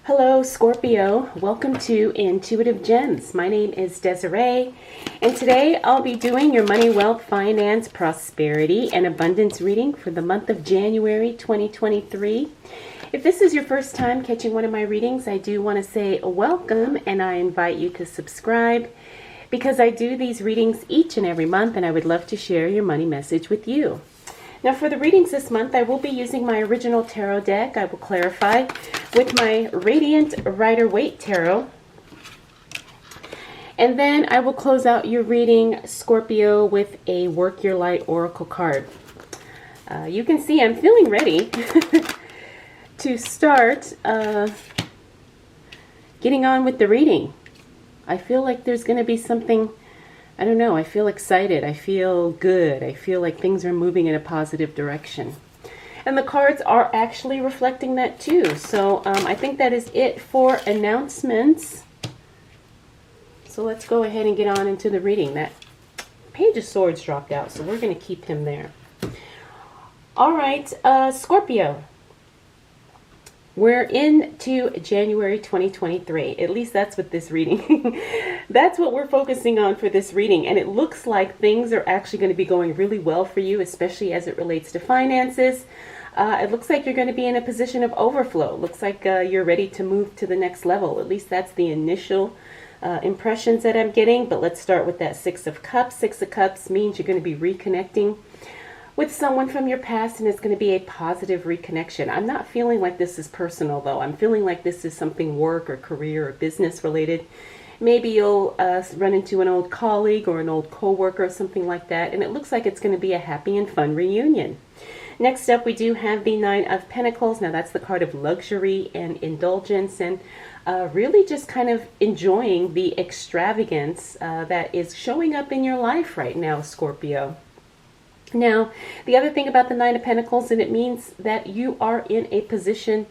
Hello, Scorpio. Welcome to Intuitive Gems. My name is Desiree, and today I'll be doing your money, wealth, finance, prosperity, and abundance reading for the month of January 2023. If this is your first time catching one of my readings, I do want to say welcome, and I invite you to subscribe because I do these readings each and every month, and I would love to share your money message with you. Now for the readings this month, I will be using my original tarot deck. I will clarify with my Radiant Rider-Waite Tarot. And then I will close out your reading, Scorpio, with a Work Your Light Oracle card. You can see I'm feeling ready to start getting on with the reading. I feel like there's going to be something, I don't know, I feel excited, I feel good, I feel like things are moving in a positive direction. And the cards are actually reflecting that too. So I think that is it for announcements. So let's go ahead and get on into the reading. That Page of Swords dropped out, so we're going to keep him there. All right, Scorpio. We're into January 2023. At least that's what this reading, that's what we're focusing on for this reading. And it looks like things are actually going to be going really well for you, especially as it relates to finances. It looks like you're going to be in a position of overflow. It looks like you're ready to move to the next level. At least that's the initial impressions that I'm getting. But let's start with that Six of Cups. Six of Cups means you're going to be reconnecting with someone from your past, and it's going to be a positive reconnection. I'm not feeling like this is personal, though. I'm feeling like this is something work or career or business related. Maybe you'll run into an old colleague or an old co-worker or something like that, and it looks like it's going to be a happy and fun reunion. Next up, we do have the Nine of Pentacles. Now, that's the card of luxury and indulgence, and really just kind of enjoying the extravagance that is showing up in your life right now, Scorpio. Now, the other thing about the Nine of Pentacles, and it means that you are in a position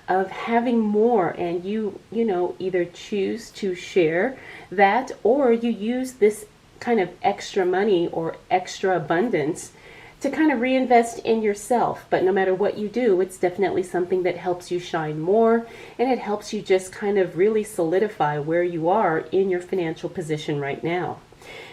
of having more, and you know, either choose to share that, or you use this kind of extra money or extra abundance to kind of reinvest in yourself. But no matter what you do, it's definitely something that helps you shine more, and it helps you just kind of really solidify where you are in your financial position right now.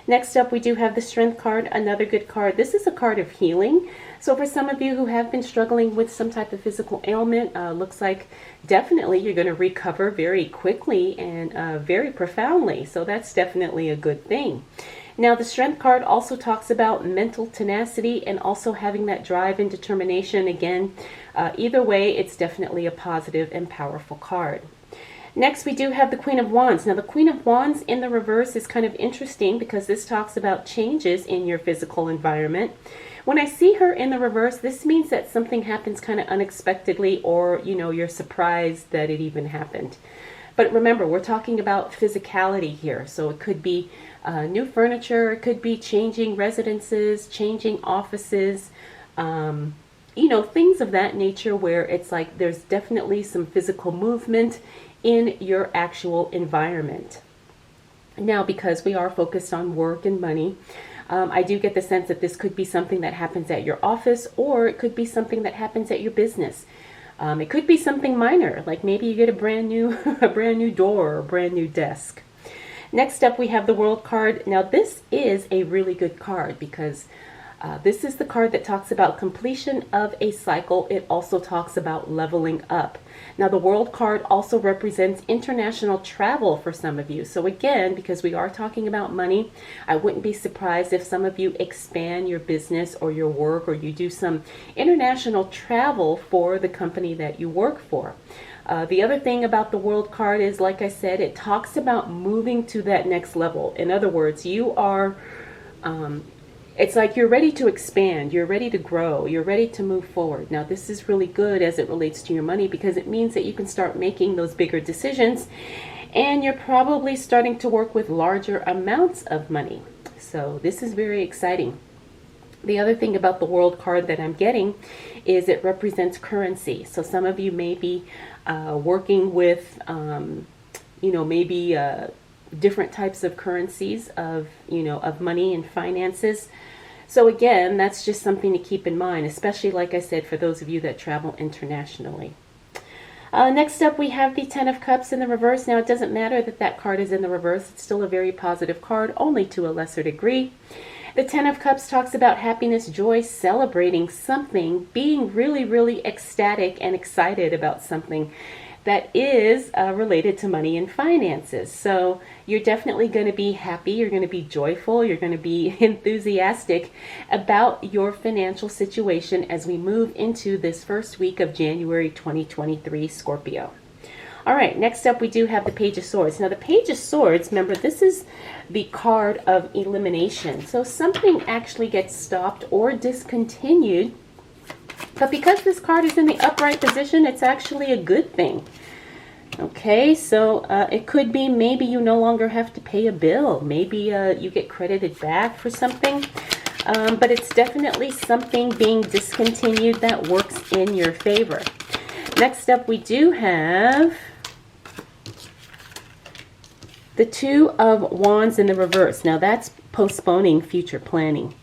Next up, we do have the Strength card, another good card. This is a card of healing. So for some of you who have been struggling with some type of physical ailment, looks like definitely you're going to recover very quickly and very profoundly. So that's definitely a good thing. Now, the Strength card also talks about mental tenacity and also having that drive and determination. Again, either way, it's definitely a positive and powerful card. Next, we do have the Queen of Wands. Now, the Queen of Wands in the reverse is kind of interesting because this talks about changes in your physical environment. When I see her in the reverse, this means that something happens kind of unexpectedly, or, you know, you're surprised that it even happened. But remember, we're talking about physicality here. So it could be new furniture, it could be changing residences, changing offices, you know, things of that nature where it's like there's definitely some physical movement in your actual environment. Now, because we are focused on work and money, I do get the sense that this could be something that happens at your office, or it could be something that happens at your business. It could be something minor, like maybe you get a brand new door or a brand new desk. Next up, we have the World card. Now, this is a really good card because this is the card that talks about completion of a cycle. It also talks about leveling up. Now, the World card also represents international travel for some of you. So again, because we are talking about money, I wouldn't be surprised if some of you expand your business or your work, or you do some international travel for the company that you work for. The other thing about the World card is, like I said, it talks about moving to that next level. In other words, you are it's like you're ready to expand, you're ready to grow, you're ready to move forward. Now, this is really good as it relates to your money because it means that you can start making those bigger decisions, and you're probably starting to work with larger amounts of money. So this is very exciting. The other thing about the World card that I'm getting is it represents currency. So some of you may be working with, you know, maybe different types of currencies of, you know, of money and finances. So again, that's just something to keep in mind, especially, like I said, for those of you that travel internationally. Next up, we have the Ten of Cups in the reverse. Now, it doesn't matter that that card is in the reverse. It's still a very positive card, only to a lesser degree. The Ten of Cups talks about happiness, joy, celebrating something, being really, really ecstatic and excited about something that is related to money and finances. So you're definitely going to be happy, you're going to be joyful, you're going to be enthusiastic about your financial situation as we move into this first week of January 2023, Scorpio. All right, next up we do have the Page of Swords. Now the Page of Swords, remember, this is the card of elimination. So something actually gets stopped or discontinued. But because this card is in the upright position, it's actually a good thing. Okay, so it could be maybe you no longer have to pay a bill. Maybe you get credited back for something. But it's definitely something being discontinued that works in your favor. Next up, we do have the Two of Wands in the reverse. Now that's postponing future planning.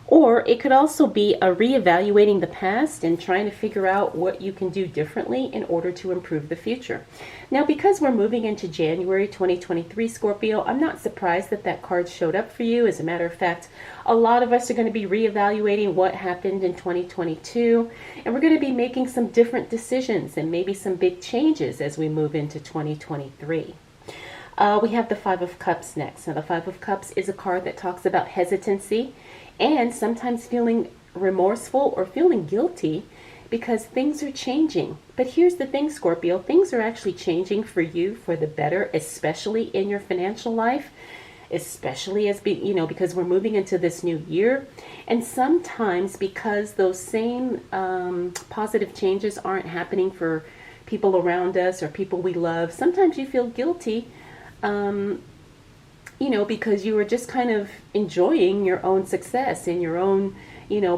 Or it could also be a reevaluating the past and trying to figure out what you can do differently in order to improve the future. Now, because we're moving into January 2023, Scorpio, I'm not surprised that that card showed up for you. As a matter of fact, a lot of us are going to be reevaluating what happened in 2022, and we're going to be making some different decisions and maybe some big changes as we move into 2023. We have the Five of Cups next. Now, the Five of Cups is a card that talks about hesitancy and sometimes feeling remorseful or feeling guilty because things are changing. But here's the thing, Scorpio, things are actually changing for you for the better, especially in your financial life, especially as because we're moving into this new year. And sometimes because those same positive changes aren't happening for people around us or people we love, sometimes you feel guilty because you were just kind of enjoying your own success and your own,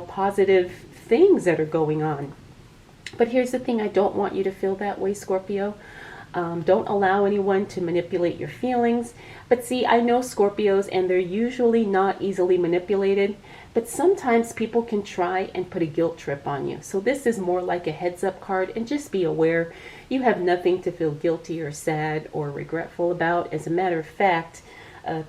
positive things that are going on. But here's the thing, I don't want you to feel that way, Scorpio. Don't allow anyone to manipulate your feelings. But see, I know Scorpios, and they're usually not easily manipulated, but sometimes people can try and put a guilt trip on you. So this is more like a heads up card, and just be aware you have nothing to feel guilty or sad or regretful about. As a matter of fact,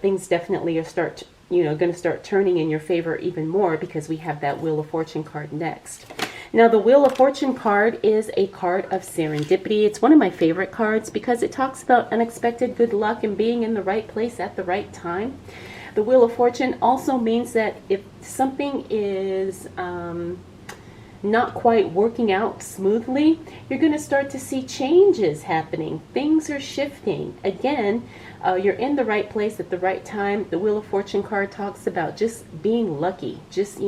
things definitely are going to start turning in your favor even more because we have that Wheel of Fortune card next. Now, the Wheel of Fortune card is a card of serendipity. It's one of my favorite cards because it talks about unexpected good luck and being in the right place at the right time. The Wheel of Fortune also means that if something is not quite working out smoothly, you're going to start to see changes happening. Things are shifting. Again, you're in the right place at the right time. The Wheel of Fortune card talks about just being lucky, just,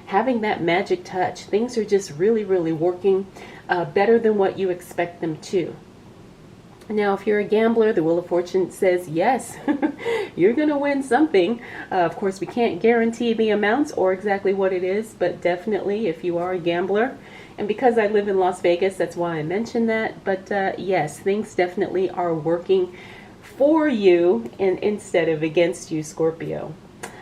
having that magic touch. Things are just really, really working better than what you expect them to. Now, if you're a gambler, the Wheel of Fortune says, yes, you're going to win something. Of course, we can't guarantee the amounts or exactly what it is, but definitely if you are a gambler, and because I live in Las Vegas, that's why I mentioned that. But yes, things definitely are working for you and instead of against you, Scorpio.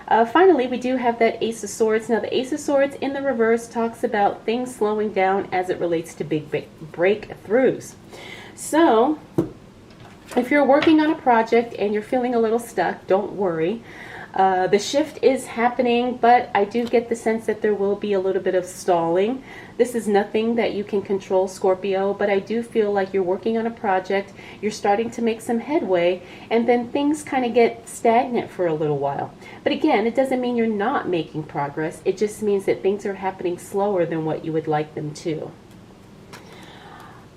Finally, we do have that Ace of Swords. Now, the Ace of Swords in the reverse talks about things slowing down as it relates to big breakthroughs. So, if you're working on a project and you're feeling a little stuck, don't worry. The shift is happening, but I do get the sense that there will be a little bit of stalling. This is nothing that you can control, Scorpio, but I do feel like you're working on a project, you're starting to make some headway, and then things kind of get stagnant for a little while. But again, it doesn't mean you're not making progress. It just means that things are happening slower than what you would like them to.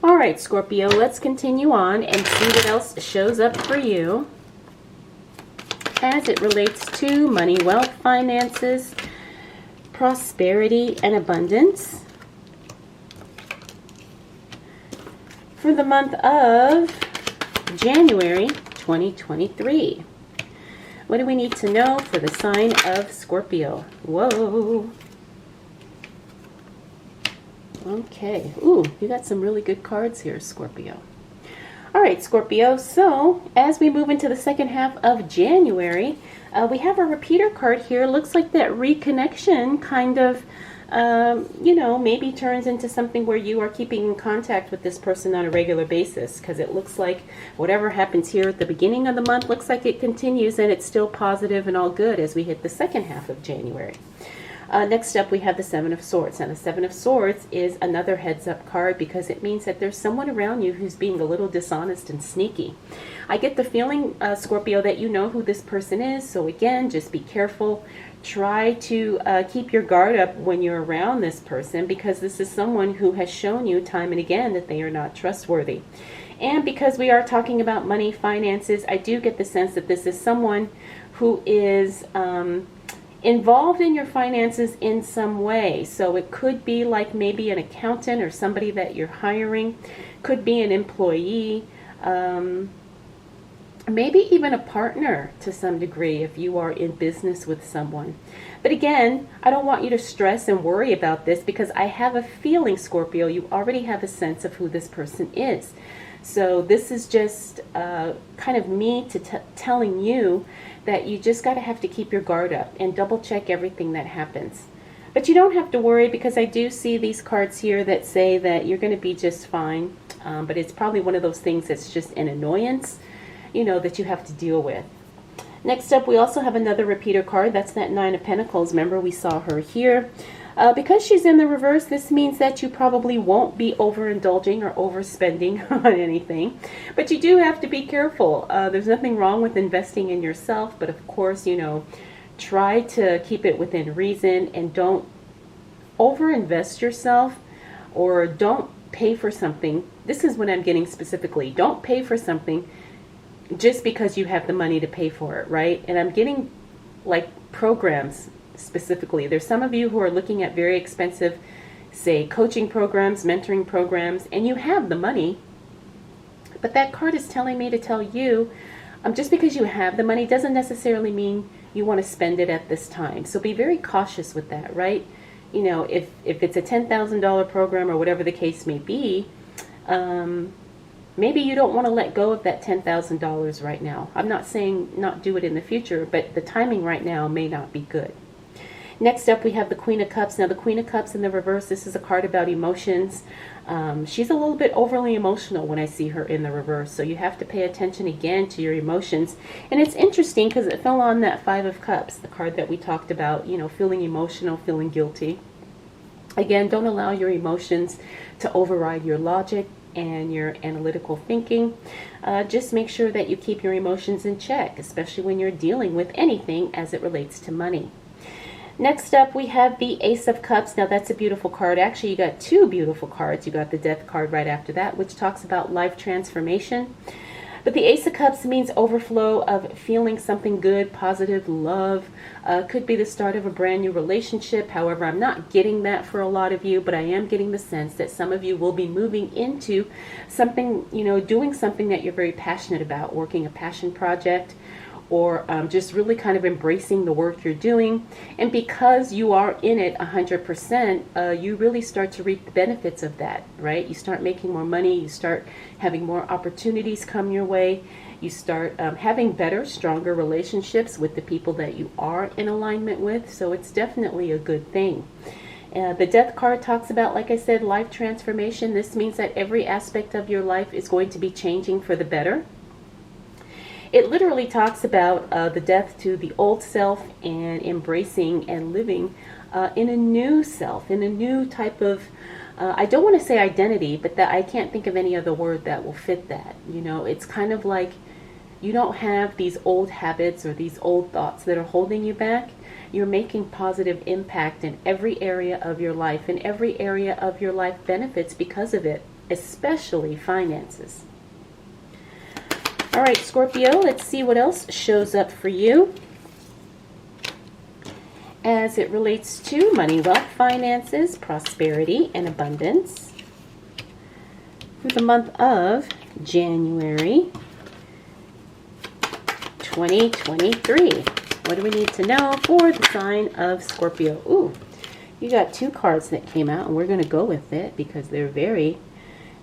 All right, Scorpio, let's continue on and see what else shows up for you as it relates to money, wealth, finances, prosperity, and abundance for the month of January 2023. What do we need to know for the sign of Scorpio? Whoa. Okay. Ooh, you got some really good cards here, Scorpio. All right, Scorpio. So as we move into the second half of January, we have a repeater card here. Looks like that reconnection kind of you know, maybe turns into something where you are keeping in contact with this person on a regular basis, because it looks like whatever happens here at the beginning of the month looks like it continues, and it's still positive and all good as we hit the second half of January. Next up, we have the Seven of Swords. Now, the Seven of Swords is another heads-up card because it means that there's someone around you who's being a little dishonest and sneaky. I get the feeling, Scorpio, that you know who this person is. So again, just be careful. Try to keep your guard up when you're around this person, because this is someone who has shown you time and again that they are not trustworthy. And because we are talking about money, finances, I do get the sense that this is someone who is involved in your finances in some way. So it could be like maybe an accountant or somebody that you're hiring, could be an employee, maybe even a partner to some degree if you are in business with someone. But again, I don't want you to stress and worry about this, because I have a feeling, Scorpio, you already have a sense of who this person is. So this is just kind of me telling you that you just got to have to keep your guard up and double check everything that happens. But you don't have to worry, because I do see these cards here that say that you're going to be just fine. But it's probably one of those things that's just an annoyance, you know, that you have to deal with. Next up, we also have another repeater card. That's that Nine of Pentacles. Remember, we saw her here. Because she's in the reverse, this means that you probably won't be overindulging or overspending on anything. But you do have to be careful. There's nothing wrong with investing in yourself, but of course, you know, try to keep it within reason and don't overinvest yourself, or don't pay for something. This is what I'm getting specifically. Don't pay for something just because you have the money to pay for it, right? And I'm getting like programs specifically. There's some of you who are looking at very expensive, say, coaching programs, mentoring programs, and you have the money, but that card is telling me to tell you, just because you have the money doesn't necessarily mean you want to spend it at this time. So be very cautious with that, right? You know, if it's a $10,000 program or whatever the case may be, maybe you don't want to let go of that $10,000 right now. I'm not saying not do it in the future, but the timing right now may not be good. Next up, we have the Queen of Cups. Now, the Queen of Cups in the reverse, this is a card about emotions. She's a little bit overly emotional when I see her in the reverse, so you have to pay attention again to your emotions. And it's interesting because it fell on that Five of Cups, the card that we talked about, you know, feeling emotional, feeling guilty. Again, don't allow your emotions to override your logic and your analytical thinking. Just make sure that you keep your emotions in check, especially when you're dealing with anything as it relates to money. Next up, we have the Ace of Cups. Now, that's a beautiful card. Actually, you got two beautiful cards. You got the Death card right after that, which talks about life transformation. But the Ace of Cups means overflow of feeling something good, positive, love. Could be the start of a brand new relationship. However, I'm not getting that for a lot of you, but I am getting the sense that some of you will be moving into something, you know, doing something that you're very passionate about, working a passion project, or just really kind of embracing the work you're doing. And because you are in it 100%, you really start to reap the benefits of that, right? You start making more money, you start having more opportunities come your way, you start having better, stronger relationships with the people that you are in alignment with, so it's definitely a good thing. The Death card talks about, like I said, life transformation. This means that every aspect of your life is going to be changing for the better. It literally talks about the death to the old self and embracing and living in a new self, in a new type of, I don't want to say identity, but that I can't think of any other word that will fit that. You know, it's kind of like you don't have these old habits or these old thoughts that are holding you back. You're making positive impact in every area of your life, and every area of your life benefits because of it, especially finances. All right, Scorpio, let's see what else shows up for you as it relates to money, wealth, finances, prosperity, and abundance for the month of January 2023. What do we need to know for the sign of Scorpio? Ooh, you got two cards that came out, and we're going to go with it because they're very,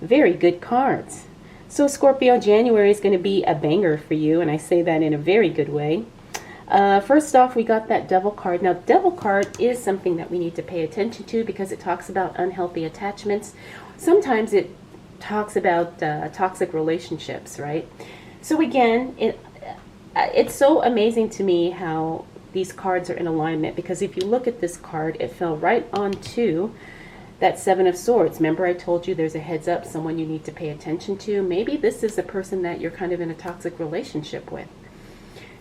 very good cards. So Scorpio, January is going to be a banger for you, and I say that in a very good way. First off, we got that devil card. Now, devil card is something that we need to pay attention to because it talks about unhealthy attachments. Sometimes it talks about toxic relationships, right? So again, it's so amazing to me how these cards are in alignment, because if you look at this card, it fell right onto that Seven of Swords. Remember I told you there's a heads up, someone you need to pay attention to. Maybe this is the person that you're kind of in a toxic relationship with.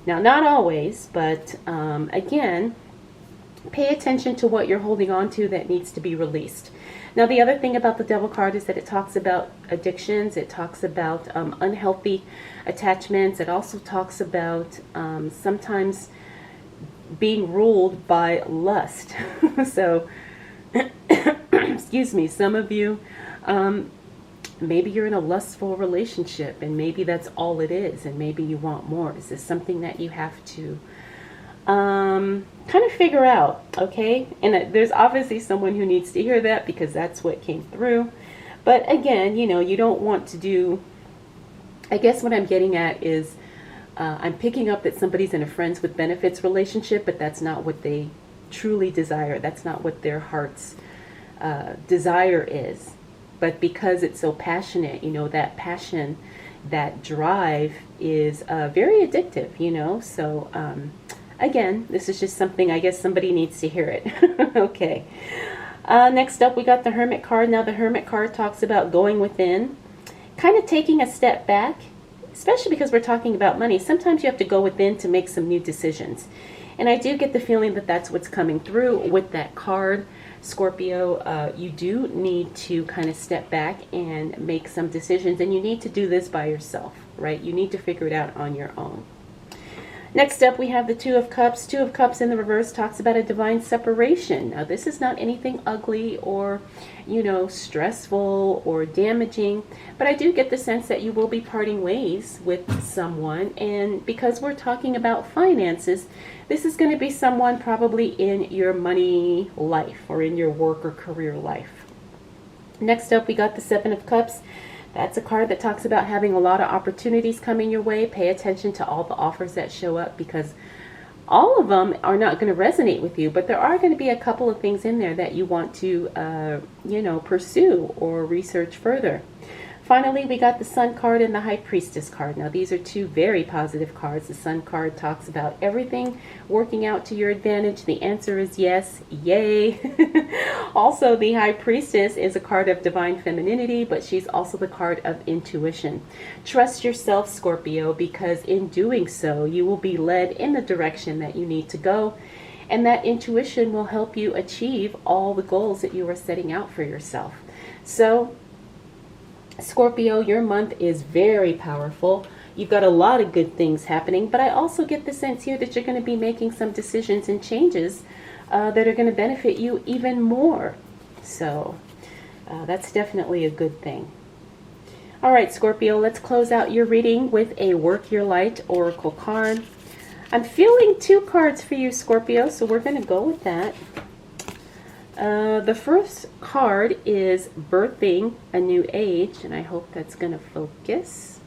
Now, not always, but again, pay attention to what you're holding on to that needs to be released. Now, the other thing about the Devil card is that it talks about addictions. It talks about unhealthy attachments. It also talks about sometimes being ruled by lust. So, excuse me, some of you, maybe you're in a lustful relationship and maybe that's all it is, and maybe you want more. Is this something that you have to kind of figure out, okay? And there's obviously someone who needs to hear that because that's what came through. But again, you know, you don't want to do, I guess what I'm getting at is I'm picking up that somebody's in a friends with benefits relationship, but that's not what they truly desire. That's not what their heart's desire is. But because it's so passionate, you know, that passion, that drive is very addictive, you know. So again, this is just something, I guess somebody needs to hear it. Okay. Next up, we got the Hermit card. Now, the Hermit card talks about going within, kind of taking a step back, especially because we're talking about money. Sometimes you have to go within to make some new decisions. And I do get the feeling that that's what's coming through with that card. Scorpio, you do need to kind of step back and make some decisions, and you need to do this by yourself, right? You need to figure it out on your own. Next up, we have the Two of Cups. Two of Cups in the reverse talks about a divine separation. Now, this is not anything ugly or, you know, stressful or damaging, but I do get the sense that you will be parting ways with someone. And because we're talking about finances, this is going to be someone probably in your money life or in your work or career life. Next up, we got the Seven of Cups. That's a card that talks about having a lot of opportunities coming your way. Pay attention to all the offers that show up, because all of them are not going to resonate with you, but there are going to be a couple of things in there that you want to, you know, pursue or research further. Finally, we got the Sun card and the High Priestess card. Now, these are two very positive cards. The Sun card talks about everything working out to your advantage. The answer is yes. Yay. Also, the High Priestess is a card of divine femininity, but she's also the card of intuition. Trust yourself, Scorpio, because in doing so, you will be led in the direction that you need to go. And that intuition will help you achieve all the goals that you are setting out for yourself. So, Scorpio, your month is very powerful. You've got a lot of good things happening, but I also get the sense here that you're going to be making some decisions and changes that are going to benefit you even more. So that's definitely a good thing. All right, Scorpio, let's close out your reading with a Work Your Light Oracle card. I'm feeling two cards for you, Scorpio, so we're going to go with that. The first card is Birthing a New Age, and I hope that's going to focus.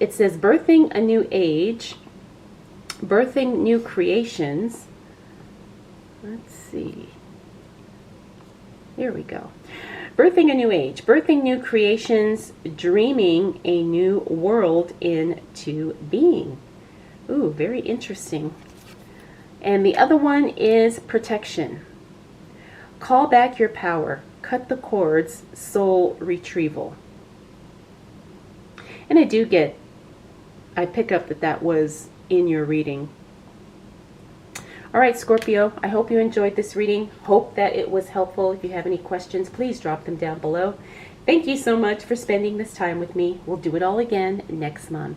It says Birthing a New Age, Birthing New Creations. Let's see. Here we go. Birthing a New Age, Birthing New Creations, Dreaming a New World into Being. Ooh, very interesting. And the other one is Protection. Call back your power. Cut the cords. Soul retrieval. And I pick up that that was in your reading. All right, Scorpio, I hope you enjoyed this reading. Hope that it was helpful. If you have any questions, please drop them down below. Thank you so much for spending this time with me. We'll do it all again next month.